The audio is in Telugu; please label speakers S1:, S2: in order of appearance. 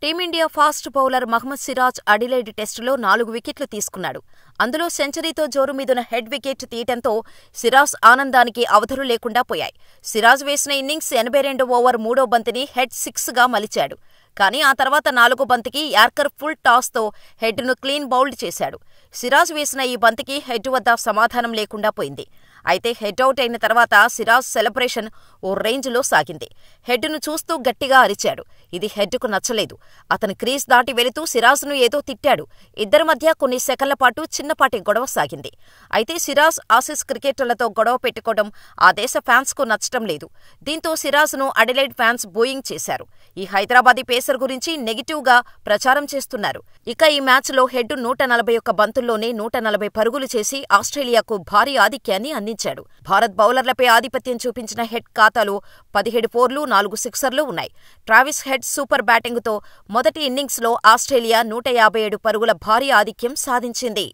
S1: Team India fast bowler Mohammed Siraj Adelaide టెస్టులో 4 వికెట్లు తీసుకున్నాడు. అందులో సెంచరీతో జోరుమీదున హెడ్ వికెట్ తీయటంతో సిరాజ్ ఆనందానికి అవధులు లేకుండా పోయాయి. సిరాజ్ వేసిన ఇన్నింగ్స్ 82వ ఓవర్ 3వ బంతిని హెడ్ 6గా మలిచాడు. కానీ ఆ తర్వాత 4వ బంతికి యార్కర్ ఫుల్ టాస్తో హెడ్ను క్లీన్ బౌల్డ్ చేశాడు. సిరాజ్ వేసిన ఈ బంతికి హెడ్ వద్ద సమాధానం లేకుండా పోయింది. అయితే హెడ్ అవుట్ అయిన తర్వాత సిరాజ్ సెలబ్రేషన్ ఓ రేంజ్లో సాగింది. హెడ్ను చూస్తూ గట్టిగా అరిచాడు. ఇది హెడ్కు నచ్చలేదు. అతను క్రీజ్ దాటి వెళుతూ సిరాజ్ను ఏదో తిట్టాడు. ఇద్దరి మధ్య కొన్ని సెకన్ల పాటు చిన్నపాటి గొడవ సాగింది. అయితే సిరాజ్ ఆసీస్ క్రికెటర్లతో గొడవ పెట్టుకోవడం ఆ దేశ ఫ్యాన్స్కు నచ్చటం లేదు. దీంతో సిరాజ్ను అడిలైడ్ ఫ్యాన్స్ బూయింగ్ చేశారు. ఈ హైదరాబాదీ పేసర్ గురించి నెగిటివ్గా ప్రచారం చేస్తున్నారు. ఇక ఈ మ్యాచ్లో హెడ్ 141 బంతుల్లోనే 140 పరుగులు చేసి ఆస్ట్రేలియాకు భారీ ఆధిక్యాన్ని అందించాడు. భారత్ బౌలర్లపై ఆధిపత్యం చూపించిన హెడ్ ఖాతాలో 17 ఫోర్లు, 4 సిక్సర్లు ఉన్నాయి. ట్రావిస్ హెడ్ సూపర్ బ్యాటింగుతో మొదటి ఇన్నింగ్స్లో ఆస్ట్రేలియా 157 పరుగుల భారీ ఆధిక్యం సాధించింది.